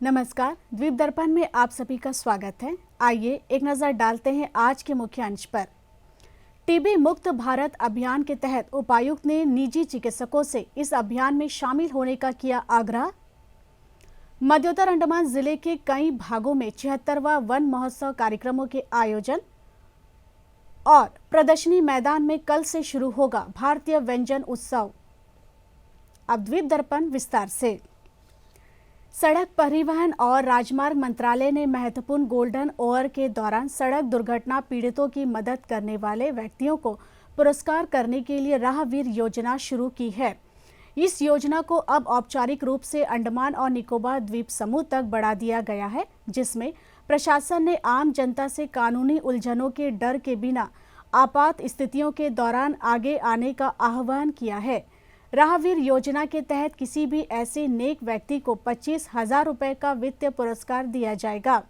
नमस्कार, द्वीप दर्पण में आप सभी का स्वागत है। आइए एक नजर डालते हैं आज के मुख्य अंश पर। टीबी मुक्त भारत अभियान के तहत उपायुक्त ने निजी चिकित्सकों से इस अभियान में शामिल होने का किया आग्रह। मध्योत्तर अंडमान जिले के कई भागों में 76वां वन महोत्सव कार्यक्रमों के आयोजन और प्रदर्शनी मैदान में कल से शुरू होगा भारतीय व्यंजन उत्सव। अब द्वीप दर्पण विस्तार से। सड़क परिवहन और राजमार्ग मंत्रालय ने महत्वपूर्ण गोल्डन आवर के दौरान सड़क दुर्घटना पीड़ितों की मदद करने वाले व्यक्तियों को पुरस्कार करने के लिए राहवीर योजना शुरू की है। इस योजना को अब औपचारिक रूप से अंडमान और निकोबार द्वीप समूह तक बढ़ा दिया गया है, जिसमें प्रशासन ने आम जनता से कानूनी उलझनों के डर के बिना आपात स्थितियों के दौरान आगे आने का आह्वान किया है। राहवीर योजना के तहत किसी भी ऐसे नेक व्यक्ति को 25,000 रुपये का वित्तीय पुरस्कार दिया जाएगा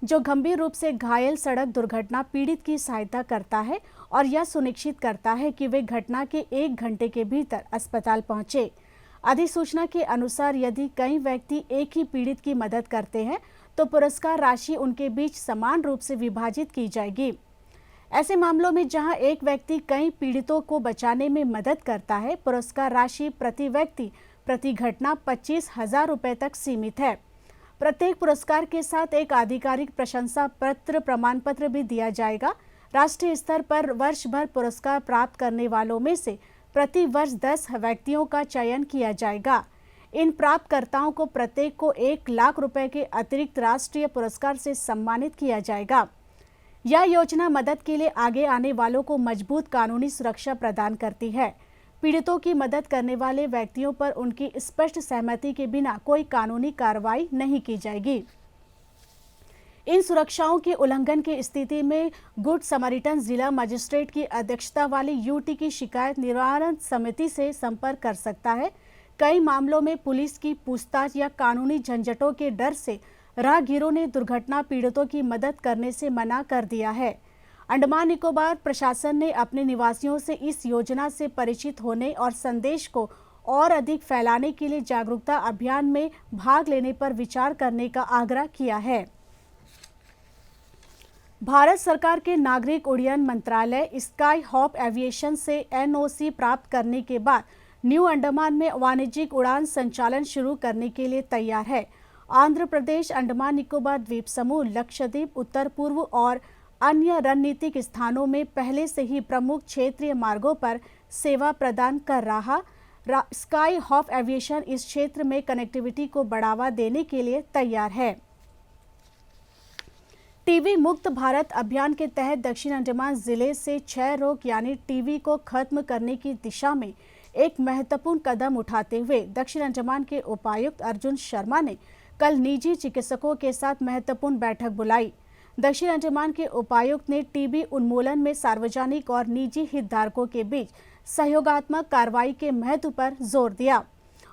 जो गंभीर रूप से घायल सड़क दुर्घटना पीड़ित की सहायता करता है और यह सुनिश्चित करता है कि वे घटना के 1 घंटे के भीतर अस्पताल पहुंचे। अधिसूचना के अनुसार यदि कई व्यक्ति एक ही पीड़ित की मदद करते हैं तो पुरस्कार राशि उनके बीच समान रूप से विभाजित की जाएगी। ऐसे मामलों में जहां एक व्यक्ति कई पीड़ितों को बचाने में मदद करता है, पुरस्कार राशि प्रति व्यक्ति प्रति घटना 25,000 रुपये तक सीमित है। प्रत्येक पुरस्कार के साथ एक आधिकारिक प्रशंसा पत्र प्रमाण पत्र भी दिया जाएगा। राष्ट्रीय स्तर पर वर्ष भर पुरस्कार प्राप्त करने वालों में से प्रति वर्ष 10 व्यक्तियों का चयन किया जाएगा। इन प्राप्तकर्ताओं को प्रत्येक को 1 लाख रुपए के अतिरिक्त राष्ट्रीय पुरस्कार से सम्मानित किया जाएगा। यह योजना मदद के लिए आगे आने वालों को मजबूत कानूनी सुरक्षा प्रदान करती है। पीड़ितों की मदद करने वाले व्यक्तियों पर उनकी स्पष्ट सहमति के बिना कोई कानूनी कार्रवाई नहीं की जाएगी। इन सुरक्षाओं के उल्लंघन की स्थिति में गुड समरिटन जिला मजिस्ट्रेट की अध्यक्षता वाली यूटी की शिकायत निवारण समिति से संपर्क कर सकता है। कई मामलों में पुलिस की पूछताछ या कानूनी झंझटों के डर से राहगीरों ने दुर्घटना पीड़ितों की मदद करने से मना कर दिया है। अंडमान निकोबार प्रशासन ने अपने निवासियों से इस योजना से परिचित होने और संदेश को और अधिक फैलाने के लिए जागरूकता अभियान में भाग लेने पर विचार करने का आग्रह किया है। भारत सरकार के नागरिक उड्डयन मंत्रालय स्काई हॉप एविएशन से एनओसी प्राप्त करने के बाद न्यू अंडमान में वाणिज्यिक उड़ान संचालन शुरू करने के लिए तैयार है। आंध्र प्रदेश, अंडमान निकोबार द्वीप समूह, लक्षद्वीप, उत्तर पूर्व और अन्य रणनीतिक स्थानों में पहले से ही प्रमुख क्षेत्रीय मार्गों पर सेवा प्रदान कर रहा स्काई हॉप एविएशन इस क्षेत्र में कनेक्टिविटी को बढ़ावा देने के लिए तैयार है। टीबी मुक्त भारत अभियान के तहत दक्षिण अंडमान जिले से क्षय रोग यानी टीबी को खत्म करने की दिशा में एक महत्वपूर्ण कदम उठाते हुए दक्षिण अंडमान के उपायुक्त अर्जुन शर्मा ने कल निजी चिकित्सकों के साथ महत्वपूर्ण बैठक बुलाई। दक्षिण अंडमान के उपायुक्त ने टीबी उन्मूलन में सार्वजनिक और निजी हितधारकों के बीच सहयोगात्मक कार्रवाई के महत्व पर जोर दिया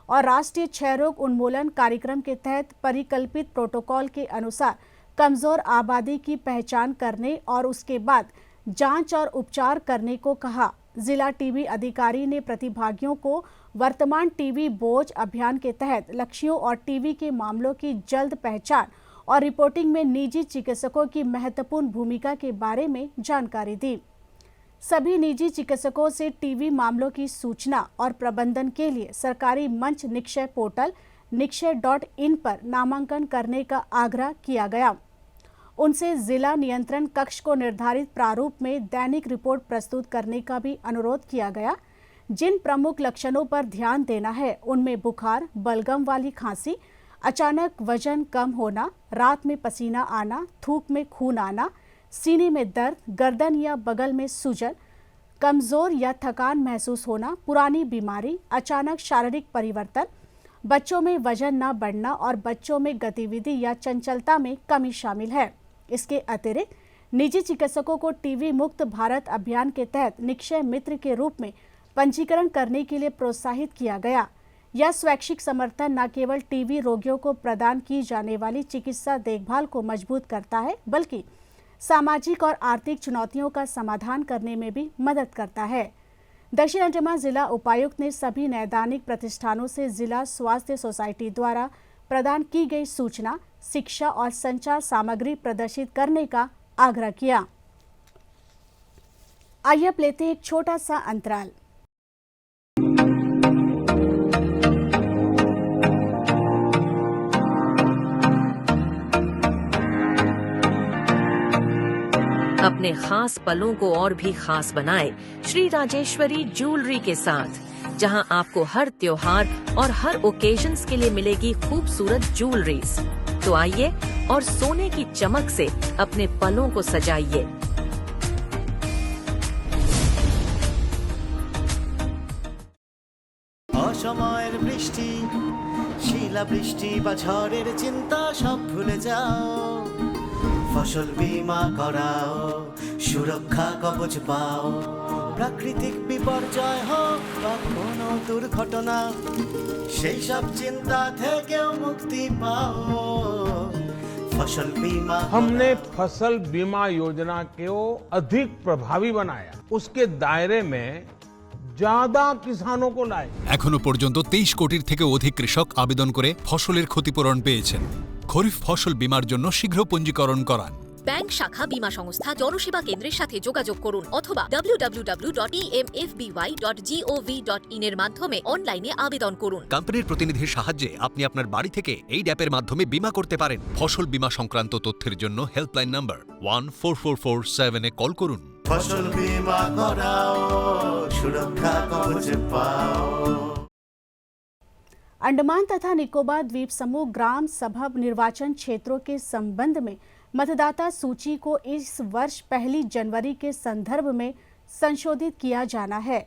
और राष्ट्रीय क्षय रोग उन्मूलन कार्यक्रम के तहत परिकल्पित प्रोटोकॉल के अनुसार कमजोर आबादी की पहचान करने और उसके बाद जांच और उपचार करने को कहा। जिला टीबी अधिकारी ने प्रतिभागियों को वर्तमान टीबी बोझ अभियान के तहत लक्ष्यों और टीबी के मामलों की जल्द पहचान और रिपोर्टिंग में निजी चिकित्सकों की महत्वपूर्ण भूमिका के बारे में जानकारी दी। सभी निजी चिकित्सकों से टीबी मामलों की सूचना और प्रबंधन के लिए सरकारी मंच निक्षय पोर्टल निक्षय.in पर नामांकन करने का आग्रह किया गया। उनसे जिला नियंत्रण कक्ष को निर्धारित प्रारूप में दैनिक रिपोर्ट प्रस्तुत करने का भी अनुरोध किया गया। जिन प्रमुख लक्षणों पर ध्यान देना है उनमें बुखार, बलगम वाली खांसी, अचानक वजन कम होना, रात में पसीना आना, थूक में खून आना, सीने में दर्द, गर्दन या बगल में सूजन, कमजोर या थकान महसूस होना, पुरानी बीमारी, अचानक शारीरिक परिवर्तन, बच्चों में वजन न बढ़ना और बच्चों में गतिविधि या चंचलता में कमी शामिल है। इसके अतिरिक्त निजी चिकित्सकों को टीबी मुक्त भारत अभियान के तहत निक्षय मित्र के रूप में पंजीकरण करने के लिए प्रोत्साहित किया गया। यह स्वैच्छिक समर्थन न केवल टीबी रोगियों को प्रदान की जाने वाली चिकित्सा देखभाल को मजबूत करता है, बल्कि सामाजिक और आर्थिक चुनौतियों का समाधान करने में भी मदद करता है। दक्षिण अंडमान जिला उपायुक्त ने सभी नैदानिक प्रतिष्ठानों से जिला स्वास्थ्य सोसाइटी द्वारा प्रदान की गई सूचना, शिक्षा और संचार सामग्री प्रदर्शित करने का आग्रह किया। आइए अब लेते हैं एक छोटा सा अंतराल। अपने खास पलों को और भी खास बनाए श्री राजेश्वरी ज्वेलरी के साथ, जहां आपको हर त्योहार और हर ओकेजन्स के लिए मिलेगी खूबसूरत ज्वेलरीज। तो आइए और सोने की चमक से अपने पलों को सजाइए। অসময়ের বৃষ্টি, শিলা বৃষ্টি বা ঝড়ের চিন্তা সব ভুলে যাও, ফসল বীমা করাও, সুরক্ষা কবচ পাও, প্রাকৃতিক বিপর্যয় হোক বা কোনো দুর্ঘটনা, সেই সব চিন্তা থেকেও মুক্তি পাও। फसल बीमा हमने फसल बीमा योजना को अधिक प्रभावी बनाया, उसके दायरे में ज्यादा किसानों को लाए। এখনো পর্যন্ত 23 কোটির থেকে অধিক কৃষক আবেদন করে ফসলের ক্ষতিপূরণ পেয়েছেন। খরিফ ফসল বীমার জন্য শীঘ্র পঞ্জীকরণ করান। ব্যাংক শাখা, বীমা সংস্থা, জনসেবা কেন্দ্রের সাথে যোগাযোগ করুন অথবা www.emfby.gov.in এর মাধ্যমে অনলাইনে আবেদন করুন। কোম্পানির প্রতিনিধির সাহায্যে আপনি আপনার বাড়ি থেকে এই অ্যাপের মাধ্যমে বীমা করতে পারেন। ফসল বীমা সংক্রান্ত তথ্যের জন্য হেল্পলাইন নাম্বার 14447 এ কল করুন। फसल बीमा कराओ, सुरक्षा कवच पाओ। अंडमान तथा निकोबार द्वीप समूह ग्राम सभा निर्वाचन क्षेत्रों के संबंध में मतदाता सूची को इस वर्ष 1 जनवरी के संदर्भ में संशोधित किया जाना है।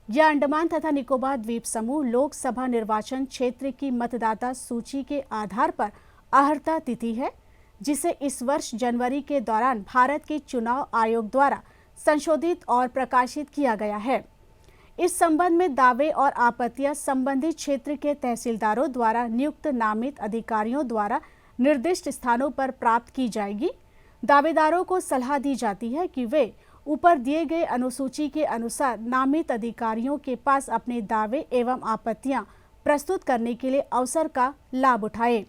यह अंडमान तथा निकोबार द्वीप समूह लोकसभा निर्वाचन क्षेत्र की मतदाता सूची के आधार पर अर्हता तिथि है, जिसे इस वर्ष जनवरी के दौरान भारत के चुनाव आयोग द्वारा संशोधित और प्रकाशित किया गया है। इस संबंध में दावे और आपत्तियां संबंधित क्षेत्र के तहसीलदारों द्वारा नियुक्त नामित अधिकारियों द्वारा निर्दिष्ट स्थानों पर प्राप्त की जाएगी। दावेदारों को सलाह दी जाती है कि वे ऊपर दिए गए अनुसूची के अनुसार नामित अधिकारियों के पास अपने दावे एवं आपत्तियां प्रस्तुत करने के लिए अवसर का लाभ उठाएं।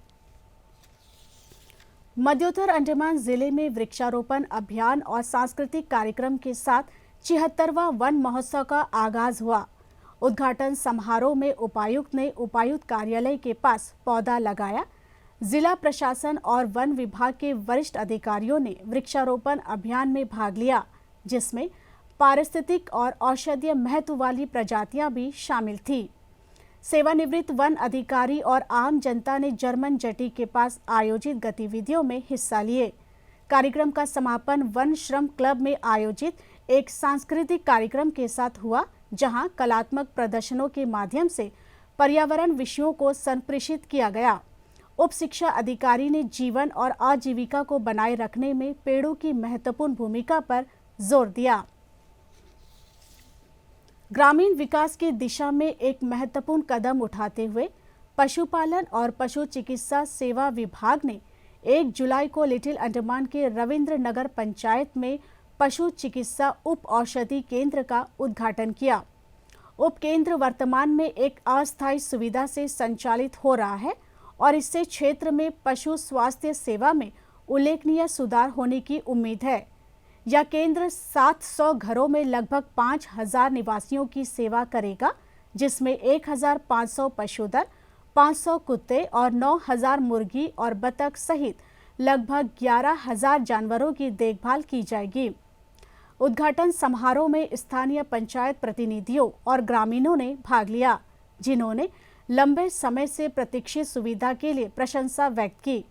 मध्योत्तर अंडमान जिले में वृक्षारोपण अभियान और सांस्कृतिक कार्यक्रम के साथ 76वां वन महोत्सव का आगाज हुआ। उद्घाटन समारोह में उपायुक्त ने उपायुक्त कार्यालय के पास पौधा लगाया। जिला प्रशासन और वन विभाग के वरिष्ठ अधिकारियों ने वृक्षारोपण अभियान में भाग लिया, जिसमें पारिस्थितिक और औषधीय महत्व वाली प्रजातियां भी शामिल थी। सेवानिवृत्त वन अधिकारी और आम जनता ने जर्मन जटी के पास आयोजित गतिविधियों में हिस्सा लिए। कार्यक्रम का समापन वन श्रम क्लब में आयोजित एक सांस्कृतिक कार्यक्रम के साथ हुआ, जहां कलात्मक प्रदर्शनों के माध्यम से पर्यावरण विषयों को संप्रेषित किया गया। उप शिक्षा अधिकारी ने जीवन और आजीविका को बनाए रखने में पेड़ों की महत्वपूर्ण भूमिका पर जोर दिया। ग्रामीण विकास की दिशा में एक महत्वपूर्ण कदम उठाते हुए पशुपालन और पशु चिकित्सा सेवा विभाग ने 1 जुलाई को लिटिल अंडमान के रविंद्र नगर पंचायत में पशु चिकित्सा उप औषधि केंद्र का उद्घाटन किया। उप केंद्र वर्तमान में एक अस्थायी सुविधा से संचालित हो रहा है और इससे क्षेत्र में पशु स्वास्थ्य सेवा में उल्लेखनीय सुधार होने की उम्मीद है। यह केंद्र 700 घरों में लगभग 5000 निवासियों की सेवा करेगा, जिसमें 1500 पशुधन, 500 कुत्ते और 9000 मुर्गी और बतख सहित लगभग 11000 जानवरों की देखभाल की जाएगी। उद्घाटन समारोह में स्थानीय पंचायत प्रतिनिधियों और ग्रामीणों ने भाग लिया, जिन्होंने लंबे समय से प्रतीक्षित सुविधा के लिए प्रशंसा व्यक्त की।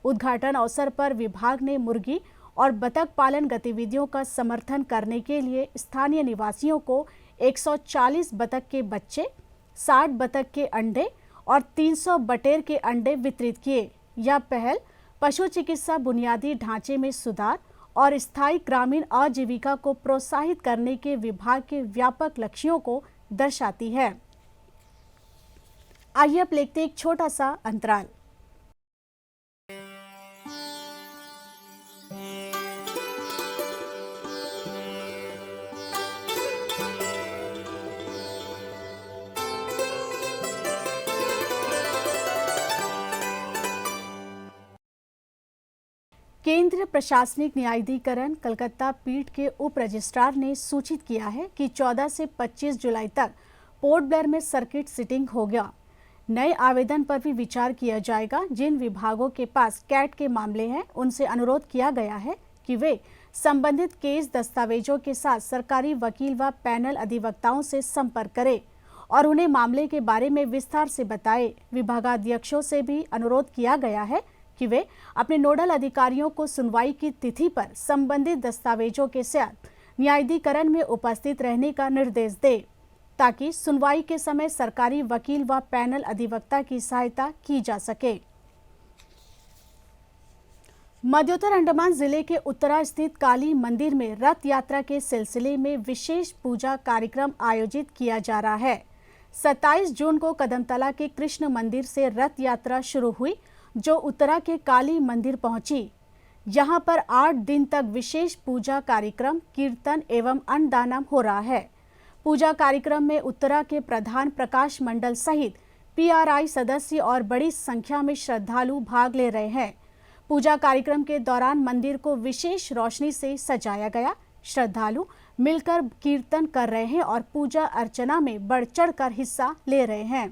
उद्घाटन अवसर पर विभाग ने मुर्गी और बतख पालन गतिविधियों का समर्थन करने के लिए स्थानीय निवासियों को 140 बतख के बच्चे, 60 बतख के अंडे और 300 बटेर के अंडे वितरित किए। यह पहल पशु चिकित्सा बुनियादी ढांचे में सुधार और स्थायी ग्रामीण आजीविका को प्रोत्साहित करने के विभाग के व्यापक लक्ष्यों को दर्शाती है। आइए अब लेते एक छोटा सा अंतराल। केंद्रीय प्रशासनिक न्यायाधिकरण कलकत्ता पीठ के उप रजिस्ट्रार ने सूचित किया है कि 14 से 25 जुलाई तक पोर्ट ब्लेयर में सर्किट सिटिंग होगा। नए आवेदन पर भी विचार किया जाएगा। जिन विभागों के पास कैट के मामले हैं, उनसे अनुरोध किया गया है कि वे संबंधित केस दस्तावेजों के साथ सरकारी वकील व पैनल अधिवक्ताओं से संपर्क करें और उन्हें मामले के बारे में विस्तार से बताएं। विभागाध्यक्षों से भी अनुरोध किया गया है कि वे अपने नोडल अधिकारियों को सुनवाई की तिथि पर संबंधित दस्तावेजों के साथ न्यायाधिकरण में उपस्थित रहने का निर्देश दें, ताकि सुनवाई के समय सरकारी वकील व पैनल अधिवक्ता की सहायता की जा सके। मध्योत्तर अंडमान जिले के उत्तरा स्थित काली मंदिर में रथ यात्रा के सिलसिले में विशेष पूजा कार्यक्रम आयोजित किया जा रहा है। 27 जून को कदमतला के कृष्ण मंदिर से रथ यात्रा शुरू हुई, जो उत्तरा के काली मंदिर पहुंची। यहां पर 8 दिन तक विशेष पूजा कार्यक्रम, कीर्तन एवं अन्नदानम हो रहा है। पूजा कार्यक्रम में उत्तरा के प्रधान प्रकाश मंडल सहित PRI सदस्य और बड़ी संख्या में श्रद्धालु भाग ले रहे हैं। पूजा कार्यक्रम के दौरान मंदिर को विशेष रोशनी से सजाया गया। श्रद्धालु मिलकर कीर्तन कर रहे हैं और पूजा अर्चना में बढ़ चढ़कर हिस्सा ले रहे हैं।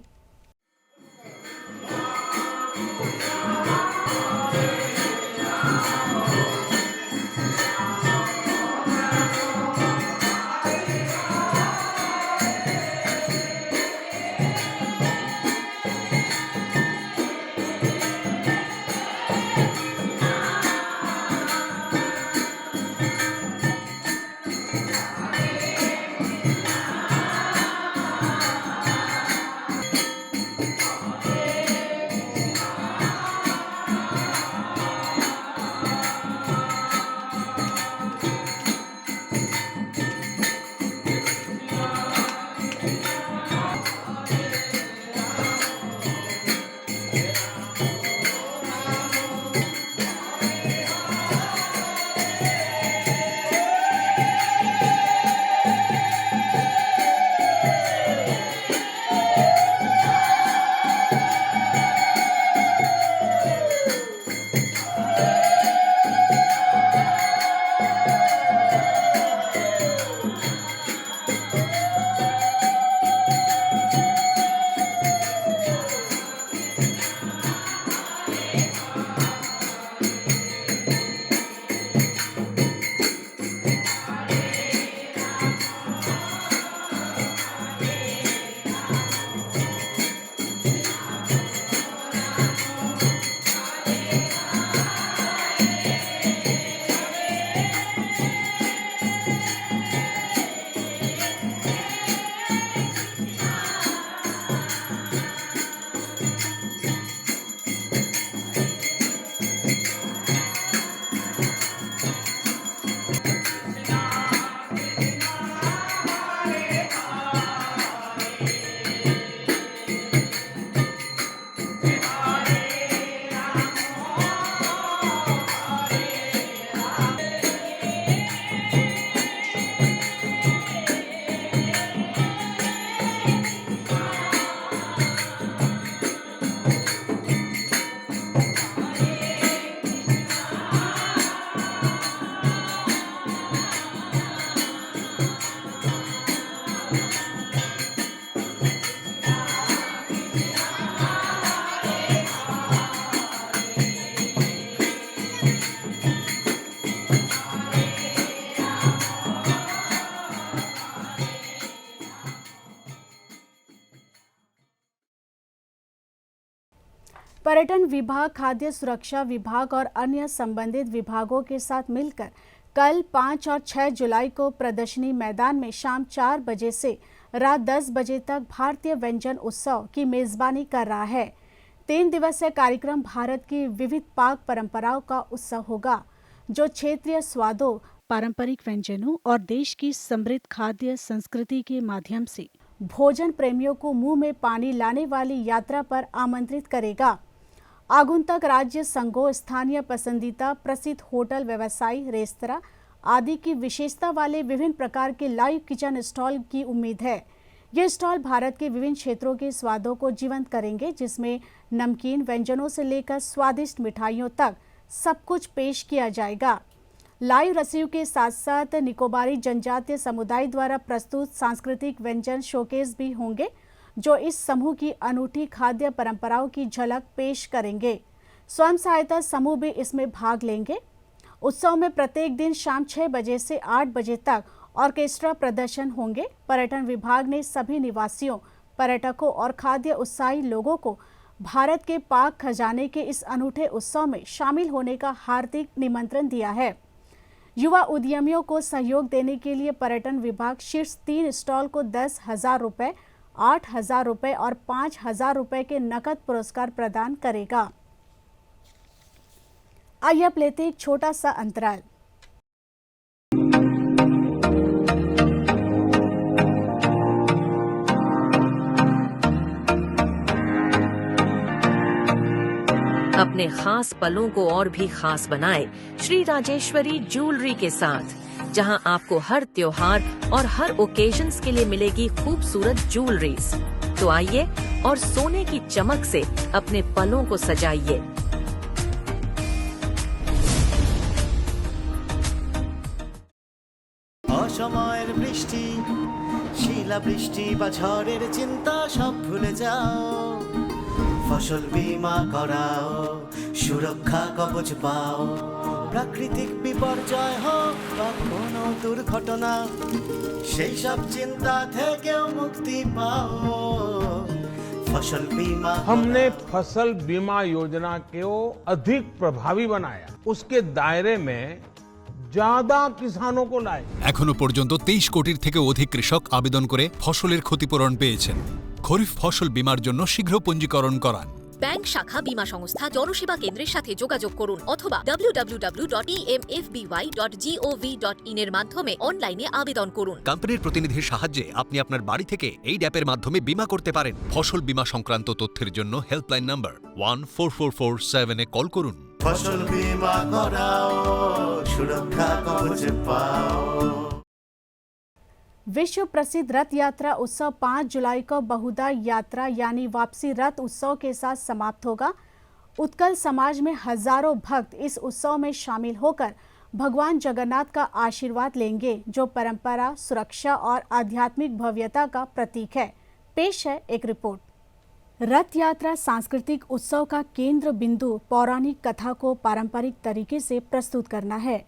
पर्यटन विभाग, खाद्य सुरक्षा विभाग और अन्य संबंधित विभागों के साथ मिलकर कल 5 और 6 जुलाई को प्रदर्शनी मैदान में शाम 4 बजे से रात 10 बजे तक भारतीय व्यंजन उत्सव की मेजबानी कर रहा है। 3 दिवसीय कार्यक्रम भारत की विविध पाक परंपराओं का उत्सव होगा, जो क्षेत्रीय स्वादों, पारंपरिक व्यंजनों और देश की समृद्ध खाद्य संस्कृति के माध्यम से भोजन प्रेमियों को मुंह में पानी लाने वाली यात्रा पर आमंत्रित करेगा। आगंतुक राज्य संघों, स्थानीय पसंदीदा प्रसिद्ध होटल व्यवसायी, रेस्तरां आदि की विशेषता वाले विभिन्न प्रकार के लाइव किचन स्टॉल की उम्मीद है। ये स्टॉल भारत के विभिन्न क्षेत्रों के स्वादों को जीवंत करेंगे, जिसमें नमकीन व्यंजनों से लेकर स्वादिष्ट मिठाइयों तक सब कुछ पेश किया जाएगा। लाइव रसियों के साथ साथ निकोबारी जनजातीय समुदाय द्वारा प्रस्तुत सांस्कृतिक व्यंजन शोकेस भी होंगे, जो इस समूह की अनूठी खाद्य परंपराओं की झलक पेश करेंगे। स्वयं सहायता समूह भी इसमें भाग लेंगे। उत्सव में प्रत्येक दिन शाम 6 बजे से 8 बजे तक ऑर्केस्ट्रा प्रदर्शन होंगे। पर्यटन विभाग ने सभी निवासियों, पर्यटकों और खाद्य उत्साही लोगों को भारत के पाक खजाने के इस अनूठे उत्सव में शामिल होने का हार्दिक निमंत्रण दिया है। युवा उद्यमियों को सहयोग देने के लिए पर्यटन विभाग शीर्ष 3 स्टॉल को 10,000 रुपये, 8,000 रुपये और 5,000 रुपये के नकद पुरस्कार प्रदान करेगा। आइए अब लेते एक छोटा सा अंतराल। अपने खास पलों को और भी खास बनाए श्री राजेश्वरी ज्वेलरी के साथ, जहां आपको हर त्योहार और हर ओकेजन्स के लिए मिलेगी खूबसूरत ज्वेलरीज। तो आइए और सोने की चमक से अपने पलों को सजाइए। অসময়ের বৃষ্টি, শিলাবৃষ্টি বা ঝড়ের চিন্তা সব ভুলে যাও। ফসল বীমা করাও, সুরক্ষা কবচ পাও। প্রাকৃতিক বিপর্যয় হোক বা কোনো দুর্ঘটনা, সেই সব চিন্তা থেকেও মুক্তি পাও। ফসল বীমা हमने फसल बीमा योजना को अधिक प्रभावी बनाया, उसके दायरे में ज्यादा किसानों को लाए। এখনো পর্যন্ত 23 কোটির থেকে অধিক কৃষক আবেদন করে ফসলের ক্ষতিপূরণ পেয়েছেন। খরিফ ফসল বীমার জন্য শীঘ্র পঞ্জীকরণ করান। ব্যাংক শাখা, বীমা সংস্থা, জনসেবা কেন্দ্রের সাথে যোগাযোগ করুন অথবা www.emfby.gov.in এর মাধ্যমে অনলাইনে আবেদন করুন। কোম্পানির প্রতিনিধির সাহায্যে আপনি আপনার বাড়ি থেকে এই অ্যাপের মাধ্যমে বীমা করতে পারেন। ফসল বীমা সংক্রান্ত তথ্যের জন্য হেল্পলাইন নাম্বার 14447 এ কল করুন। ফসল বীমা করাও, সুরক্ষা কবচ পাও। विश्व प्रसिद्ध रथ यात्रा उत्सव 5 जुलाई को बहुधा यात्रा यानी वापसी रथ उत्सव के साथ समाप्त होगा। उत्कल समाज में हजारों भक्त इस उत्सव में शामिल होकर भगवान जगन्नाथ का आशीर्वाद लेंगे, जो परंपरा, सुरक्षा और आध्यात्मिक भव्यता का प्रतीक है। पेश है एक रिपोर्ट। रथ यात्रा सांस्कृतिक उत्सव का केंद्र बिंदु पौराणिक कथा को पारंपरिक तरीके से प्रस्तुत करना है।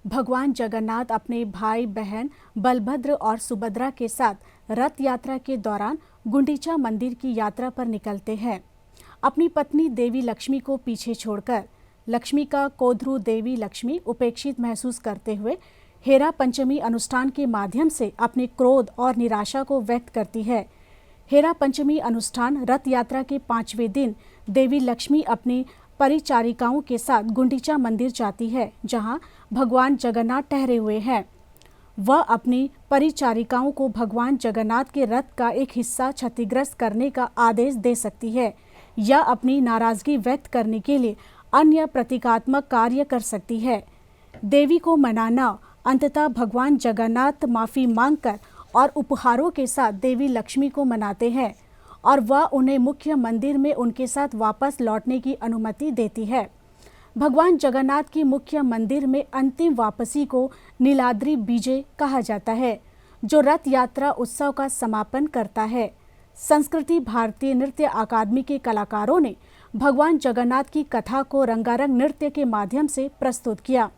भगवान जगन्नाथ अपने भाई बहन बलभद्र और सुभद्रा के साथ रथ यात्रा के दौरान गुंडीचा मंदिर की यात्रा पर निकलते हैं। अपनी पत्नी देवी लक्ष्मी को पीछे छोड़कर लक्ष्मी का कोधरू देवी लक्ष्मी उपेक्षित महसूस करते हुए हेरा पंचमी अनुष्ठान के माध्यम से अपने क्रोध और निराशा को व्यक्त करती है। हेरा पंचमी अनुष्ठान रथ यात्रा के 5वें दिन देवी लक्ष्मी अपनी परिचारिकाओं के साथ गुंडीचा मंदिर जाती है, जहां भगवान जगन्नाथ ठहरे हुए हैं। वह अपनी परिचारिकाओं को भगवान जगन्नाथ के रथ का एक हिस्सा क्षतिग्रस्त करने का आदेश दे सकती है या अपनी नाराजगी व्यक्त करने के लिए अन्य प्रतीकात्मक कार्य कर सकती है। देवी को मनाना, अंततः भगवान जगन्नाथ माफी मांगकर और उपहारों के साथ देवी लक्ष्मी को मनाते हैं और वह उन्हें मुख्य मंदिर में उनके साथ वापस लौटने की अनुमति देती है। भगवान जगन्नाथ की मुख्य मंदिर में अंतिम वापसी को नीलाद्रि बीजे कहा जाता है, जो रथ यात्रा उत्सव का समापन करता है। संस्कृति भारतीय नृत्य अकादमी के कलाकारों ने भगवान जगन्नाथ की कथा को रंगारंग नृत्य के माध्यम से प्रस्तुत किया।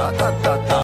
ता ता ता ता।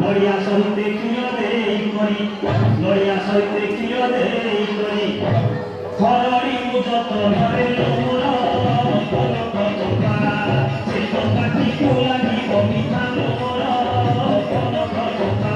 नड़िया सहित क्षीर दे नड़िया सहित क्षीर दे खरड़ी मुजतरे मोर कनक चंपा से चंपाटी को लगी मिठा मोर कनक चंपा।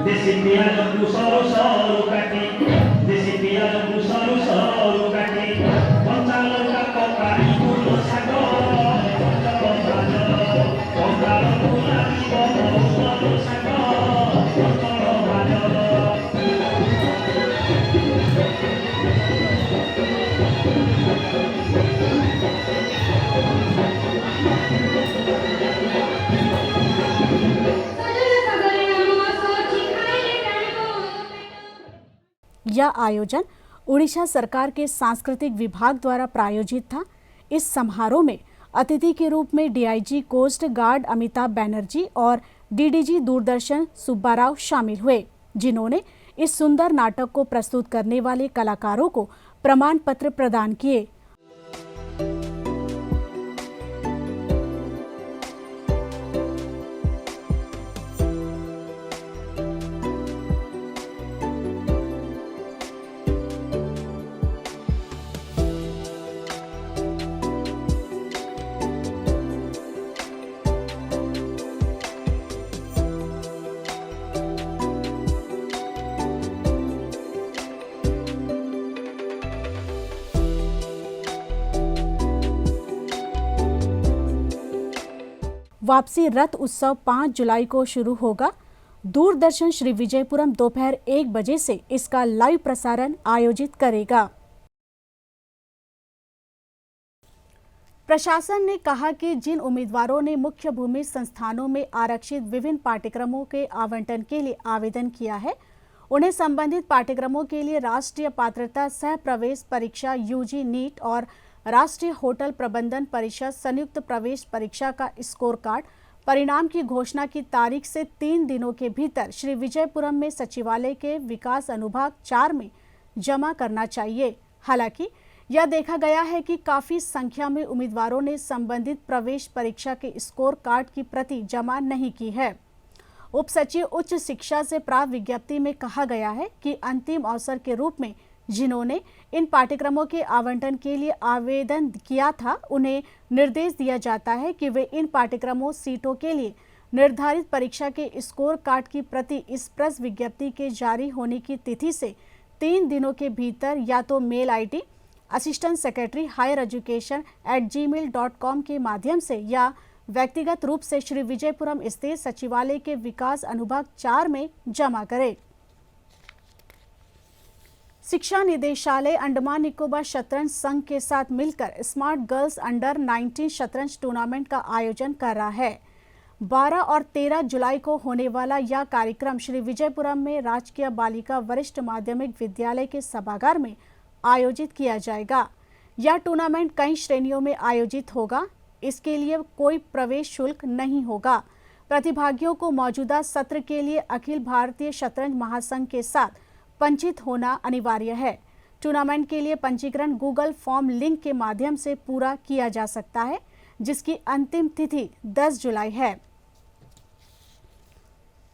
देसी पियाज सरू सरू काटी देसी पियाज सरू सरू काटी कंचा लंका पकाई फूल शाग कंचा फुलानी सरू शाग यह आयोजन उड़ीसा सरकार के सांस्कृतिक विभाग द्वारा प्रायोजित था। इस समारोह में अतिथि के रूप में DIG coast guard Amitabh Banerjee और डीडीजी दूरदर्शन सुब्बाराव शामिल हुए, जिन्होंने इस सुंदर नाटक को प्रस्तुत करने वाले कलाकारों को प्रमाण पत्र प्रदान किए। वापसी रथ उत्सव 5 जुलाई को शुरू होगा। दूरदर्शन श्री विजयपुरम दोपहर 1 बजे से इसका लाइव प्रसारण आयोजित करेगा। प्रशासन ने कहा कि जिन उम्मीदवारों ने मुख्य भूमि संस्थानों में आरक्षित विभिन्न पाठ्यक्रमों के आवंटन के लिए आवेदन किया है, उन्हें संबंधित पाठ्यक्रमों के लिए राष्ट्रीय पात्रता सह प्रवेश परीक्षा यूजी नीट और राष्ट्रीय होटल प्रबंधन परिषद संयुक्त प्रवेश परीक्षा का स्कोर कार्ड परिणाम की घोषणा की तारीख से 3 दिनों के भीतर श्री विजयपुरम में सचिवालय के विकास अनुभाग 4 में जमा करना चाहिए। हालांकि यह देखा गया है कि काफी संख्या में उम्मीदवारों ने संबंधित प्रवेश परीक्षा के स्कोर कार्ड की प्रति जमा नहीं की है। उप सचिव उच्च शिक्षा से प्राप्त विज्ञप्ति में कहा गया है कि अंतिम अवसर के रूप में जिन्होंने इन पाठ्यक्रमों के आवंटन के लिए आवेदन किया था, उन्हें निर्देश दिया जाता है कि वे इन पाठ्यक्रमों सीटों के लिए निर्धारित परीक्षा के स्कोर कार्ड की प्रति इस प्रेस विज्ञप्ति के जारी होने की तिथि से 3 दिनों के भीतर या तो mail ID assistant secretary higher education @gmail.com के माध्यम से या व्यक्तिगत रूप से श्री विजयपुरम स्थित सचिवालय के विकास अनुभाग 4 में जमा करें। शिक्षा निदेशालय अंडमान निकोबार शतरंज संघ के साथ मिलकर स्मार्ट गर्ल्स अंडर 19 शतरंज टूर्नामेंट का आयोजन कर रहा है। 12 और 13 जुलाई को होने वाला यह कार्यक्रम श्री विजयपुरम में राजकीय बालिका वरिष्ठ माध्यमिक विद्यालय के सभागार में आयोजित किया जाएगा। यह टूर्नामेंट कई श्रेणियों में आयोजित होगा। इसके लिए कोई प्रवेश शुल्क नहीं होगा। प्रतिभागियों को मौजूदा सत्र के लिए अखिल भारतीय शतरंज महासंघ के साथ पंजीकृत होना अनिवार्य है। टूर्नामेंट के लिए पंजीकरण गूगल फॉर्म लिंक के माध्यम से पूरा किया जा सकता है, जिसकी अंतिम तिथि 10 जुलाई है।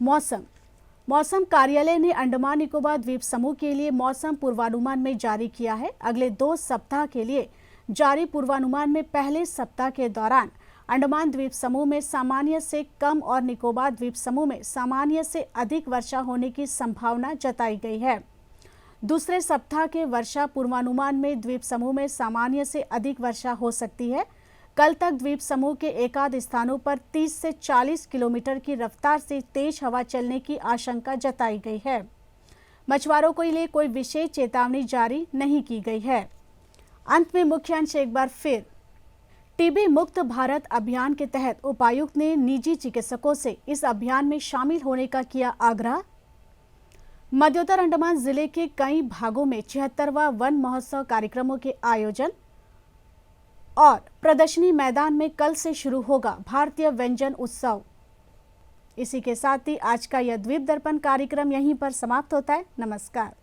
मौसम कार्यालय ने अंडमान निकोबार द्वीप समूह के लिए मौसम पूर्वानुमान में जारी किया है। अगले 2 सप्ताह के लिए जारी पूर्वानुमान में पहले सप्ताह के दौरान अंडमान द्वीप समूह में सामान्य से कम और निकोबार द्वीप समूह में सामान्य से अधिक वर्षा होने की संभावना जताई गई है। दूसरे सप्ताह के वर्षा पूर्वानुमान में द्वीप समूह में सामान्य से अधिक वर्षा हो सकती है। कल तक द्वीप समूह के एकाध स्थानों पर 30 से 40 किलोमीटर की रफ्तार से तेज हवा चलने की आशंका जताई गई है। मछुआरों के लिए कोई विशेष चेतावनी जारी नहीं की गई है। अंत में मुख्य अंश एक बार फिर। टीबी मुक्त भारत अभियान के तहत उपायुक्त ने निजी चिकित्सकों से इस अभियान में शामिल होने का किया आग्रह। मध्योत्तर अंडमान जिले के कई भागों में 76वां वन महोत्सव कार्यक्रमों के आयोजन और प्रदर्शनी मैदान में कल से शुरू होगा भारतीय व्यंजन उत्सव। इसी के साथ ही आज का यह द्वीप दर्पण कार्यक्रम यहीं पर समाप्त होता है। नमस्कार।